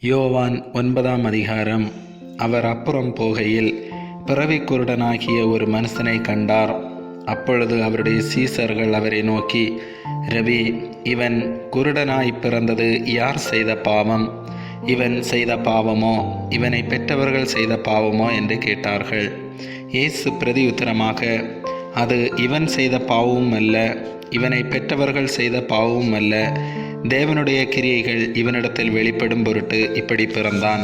யோவான் 9ஆம் அதிகாரம். அவர் அப்புறம் போகையில் பிறவிக் குருடனாகிய ஒரு மனுஷனை கண்டார். அப்பொழுது அவருடைய சீசர்கள் அவரை நோக்கி, ரவி, இவன் குருடனாய் பிறந்தது யார் செய்த பாவம்? இவன் செய்த பாவமோ, இவனை பெற்றவர்கள் செய்த பாவமோ என்று கேட்டார்கள். இயேசு பிரதியுத்தரமாக, அது இவன் செய்த பாவமும் அல்ல, இவனை பெற்றவர்கள் செய்த பாவமும் அல்ல, தேவனுடைய கிரியைகள் இவனிடத்தில் வெளிப்படும் பொருட்டு இப்படி பிறந்தான்.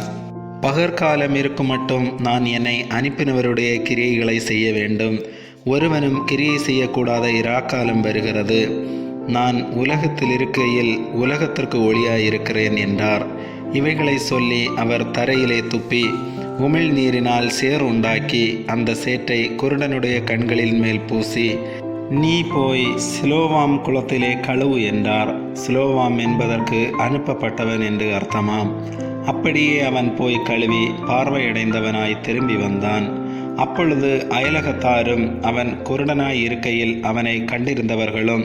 பகற்காலம் இருக்கும் மட்டும் நான் என்னை அனுப்பினவருடைய கிரியைகளை செய்ய வேண்டும். ஒருவனும் கிரியை செய்யக்கூடாத இராக்காலம் வருகிறது. நான் உலகத்தில் இருக்கையில் உலகத்திற்கு ஒளியாயிருக்கிறேன் என்றார். இவைகளை சொல்லி அவர் தரையிலே துப்பி உமிழ் நீரினால் சேறு உண்டாக்கி அந்த சேற்றை குருடனுடைய கண்களின் மேல் பூசி, நீ போய் சிலோவாம் குளத்திலே கழுவு என்றார். சிலோவாம் என்பதற்கு அனுப்பப்பட்டவன் என்று அர்த்தமாம். அப்படியே அவன் போய் கழுவி பார்வையடைந்தவனாய் திரும்பி வந்தான். அப்பொழுது அயலகத்தாரும் அவன் குருடனாய் இருக்கையில் அவனை கண்டிருந்தவர்களும்,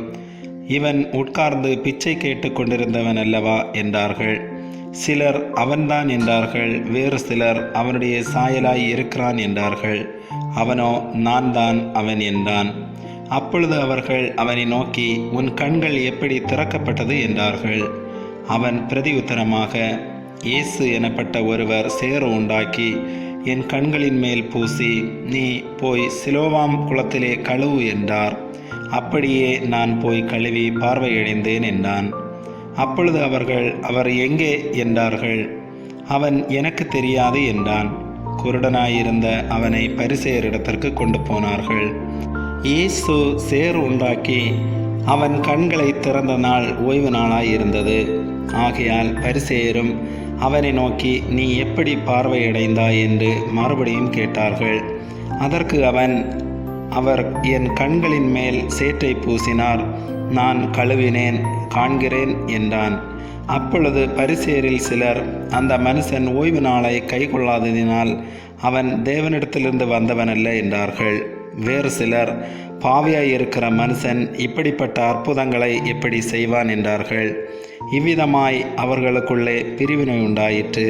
இவன் உட்கார்ந்து பிச்சை கேட்டு கொண்டிருந்தவன் அல்லவா என்றார்கள். சிலர் அவன்தான் என்றார்கள். வேறு சிலர் அவனுடைய சாயலாய் இருக்கிறான் என்றார்கள். அவனோ நான் தான் அவன் என்றான். அப்பொழுது அவர்கள் அவனை நோக்கி, உன் கண்கள் எப்படி திறக்கப்பட்டது என்றார்கள். அவன் பிரதியுத்தரமாக, இயேசு எனப்பட்ட ஒருவர் சேறு உண்டாக்கி என் கண்களின் மேல் பூசி, நீ போய் சிலோவாம் குளத்திலே கழுவு என்றார். அப்படியே நான் போய் கழுவி பார்வையடைந்தேன் என்றான். அப்பொழுது அவர்கள், அவர் எங்கே என்றார்கள். அவன் எனக்கு தெரியாது என்றான். குருடனாயிருந்த அவனை பரிசேயரிடத்திற்கு கொண்டு போனார்கள். இயேசு சேறு உண்டாக்கி அவன் கண்களை திறந்த நாள் ஓய்வு நாளாயிருந்தது. ஆகையால் பரிசேயரும் அவனை நோக்கி, நீ எப்படி பார்வையடைந்தாய் என்று மறுபடியும் கேட்டார்கள். அதற்கு அவன், அவர் என் கண்களின் மேல் சேற்றை பூசினார், நான் கழுவினேன், காண்கிறேன் என்றான். அப்பொழுது பரிசேயரில் சிலர், அந்த மனுஷன் ஓய்வு நாளை கை கொள்ளாததினால் அவன் தேவனிடத்திலிருந்து வந்தவனல்ல என்றார்கள். வேறு சிலர், பாவியாயிருக்கிற மனுஷன் இப்படிப்பட்ட அற்புதங்களை எப்படி செய்வான் என்றார்கள். இவ்விதமாய் அவர்களுக்குள்ளே பிரிவினை உண்டாயிற்று.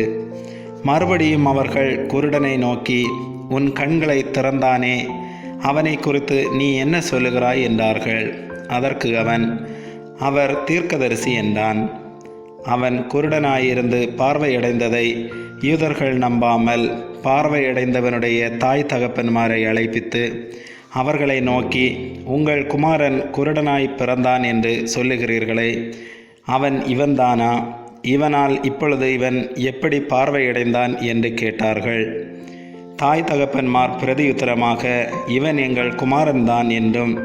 மறுபடியும் அவர்கள் குருடனை நோக்கி, உன் கண்களை திறந்தானே, அவனை குறித்து நீ என்ன சொல்லுகிறாய் என்றார்கள். அதற்கு அவன், அவர் தீர்க்கதரிசி என்றான். அவன் குருடனாயிருந்து பார்வையடைந்ததை யூதர்கள் நம்பாமல் பார்வையடைந்தவனுடைய தாய் தகப்பன்மாரை அழைப்பித்து அவர்களை நோக்கி, உங்கள் குமாரன் குருடனாய் பிறந்தான் என்று சொல்லுகிறீர்களே, அவன் இவன்தானா? இவனால் இப்பொழுது இவன் எப்படி பார்வையடைந்தான் என்று கேட்டார்கள். தாய் தகப்பன்மார் பிரதியுத்தரமாக, இவன் எங்கள் குமாரன்தான் என்றும்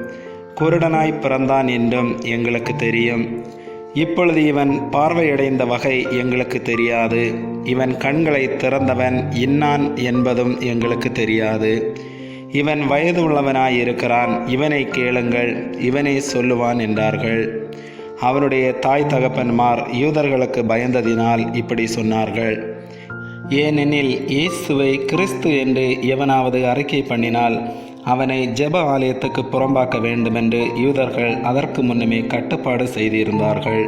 குருடனாய் பிறந்தான் என்றும் எங்களுக்கு தெரியும். இப்பொழுது இவன் பார்வையடைந்த வகை எங்களுக்கு தெரியாது. இவன் கண்களை திறந்தவன் இன்னான் என்பதும் எங்களுக்கு தெரியாது. இவன் வயது உள்ளவனாயிருக்கிறான், இவனை கேளுங்கள், இவனே சொல்லுவான் என்றார்கள். அவனுடைய தாய் தகப்பன்மார் யூதர்களுக்கு பயந்ததினால் இப்படி சொன்னார்கள். ஏனெனில் இயேசுவை கிறிஸ்து என்று எவனாவது அறிக்கை பண்ணினால் அவனை ஜெப ஆலயத்துக்கு புறம்பாக்க வேண்டுமென்று யூதர்கள் அதற்கு முன்னமே கட்டுப்பாடு செய்திருந்தார்கள்.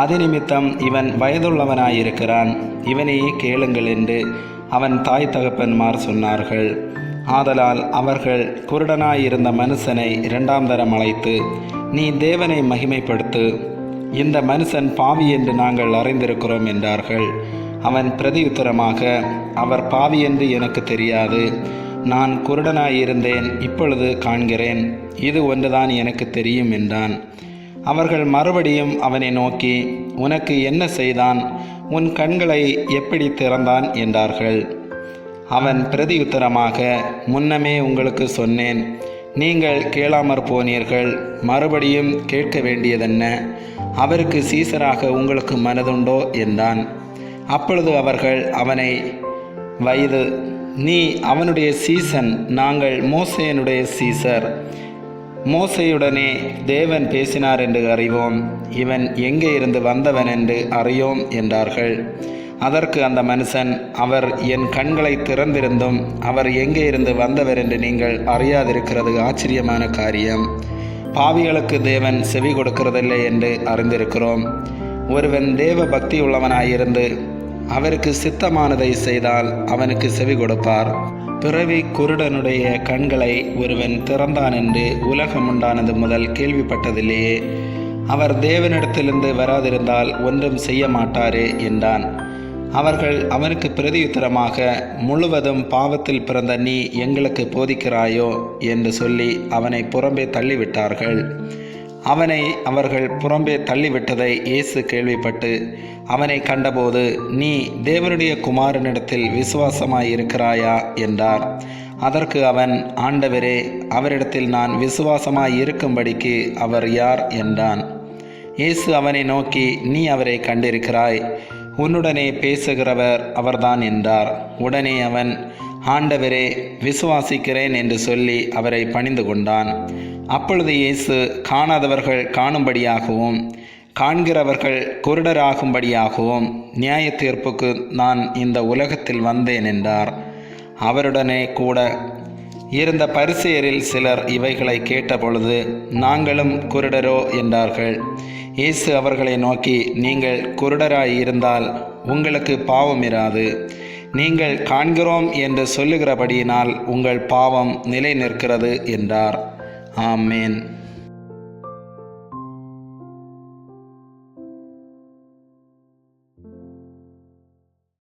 அது நிமித்தம் இவன் வயதுள்ளவனாயிருக்கிறான், இவனையே கேளுங்கள் என்று அவன் தாய் தகப்பன்மார் சொன்னார்கள். ஆதலால் அவர்கள் குருடனாயிருந்த மனுஷனை 2ஆம் தரம் அழைத்து, நீ தேவனை மகிமைப்படுத்து, இந்த மனுஷன் பாவி என்று நாங்கள் அறிந்திருக்கிறோம் என்றார்கள். அவன் பிரதியுத்தரமாக, அவர் பாவி என்று எனக்கு தெரியாது, நான் குருடனாயிருந்தேன், இப்பொழுது காண்கிறேன், இது ஒன்றுதான் எனக்கு தெரியும் என்றான். அவர்கள் மறுபடியும் அவனை நோக்கி, உனக்கு என்ன செய்தான்? உன் கண்களை எப்படி திறந்தான் என்றார்கள். அவன் பிரதியுத்தரமாக, முன்னமே உங்களுக்கு சொன்னேன், நீங்கள் கேளாமற் போனீர்கள், மறுபடியும் கேட்க வேண்டியதென்ன? அவருக்கு சீசராக உங்களுக்கு மனதுண்டோ என்றான். அப்பொழுது அவர்கள் அவனை, வயது, நீ அவனுடைய சீசன், நாங்கள் மோசேயனுடைய சீசர். மோசேயுடனே தேவன் பேசினார் என்று அறிவோம், இவன் எங்கே இருந்து வந்தவன் என்று அறியோம் என்றார்கள். அதற்கு அந்த மனுஷன், அவர் என் கண்களை திறந்திருந்தும் அவர் எங்கே இருந்து வந்தவர் என்று நீங்கள் அறியாதிருக்கிறது ஆச்சரியமான காரியம். பாவிகளுக்கு தேவன் செவி கொடுக்கிறதில்லை என்று அறிந்திருக்கிறோம். ஒருவன் தேவ பக்தி உள்ளவனாயிருந்து அவருக்கு சித்தமானதை செய்தால் அவனுக்கு செவி கொடுப்பார். பிறவி குருடனுடைய கண்களை ஒருவன் திறந்தான் என்று உலகம் உண்டானது முதல் கேள்விப்பட்டதில்லையே. அவர் தேவனிடத்திலிருந்து வராதிருந்தால் ஒன்றும் செய்ய மாட்டாரே என்றான். அவர்கள் அவனுக்கு பிரதியுத்தரமாக, முழுவதும் பாவத்தில் பிறந்த நீ எங்களுக்கு போதிக்கிறாயோ என்று சொல்லி அவனை புறம்பே தள்ளிவிட்டார்கள். அவனை அவர்கள் புறம்பே தள்ளிவிட்டதை இயேசு கேள்விப்பட்டு அவனை கண்டபோது, நீ தேவனுடைய குமாரனிடத்தில் விசுவாசமாயிருக்கிறாயா என்றார். அதற்கு அவன், ஆண்டவரே, அவரிடத்தில் நான் விசுவாசமாய் இருக்கும்படிக்கு அவர் யார் என்றான். இயேசு அவனை நோக்கி, நீ அவரை கண்டிருக்கிறாய், உன்னுடனே பேசுகிறவர் அவர்தான் என்றார். உடனே அவன், ஆண்டவரே, விசுவாசிக்கிறேன் என்று சொல்லி அவரை பணிந்து கொண்டான். அப்பொழுது இயேசு, காணாதவர்கள் காணும்படியாகவும் காண்கிறவர்கள் குருடராகும்படியாகவும் நியாய தீர்ப்புக்கு நான் இந்த உலகத்தில் வந்தேன் என்றார். அவருடனே கூட இருந்த பரிசேயரில் சிலர் இவைகளை கேட்டபொழுது, நாங்களும் குருடரோ என்றார்கள். இயேசு அவர்களை நோக்கி, நீங்கள் குருடராயிருந்தால் உங்களுக்கு பாவம் இராது. நீங்கள் காண்கிறோம் என்று சொல்லுகிறபடியினால் உங்கள் பாவம் நிலை நிற்கிறது என்றார். ஆமேன்.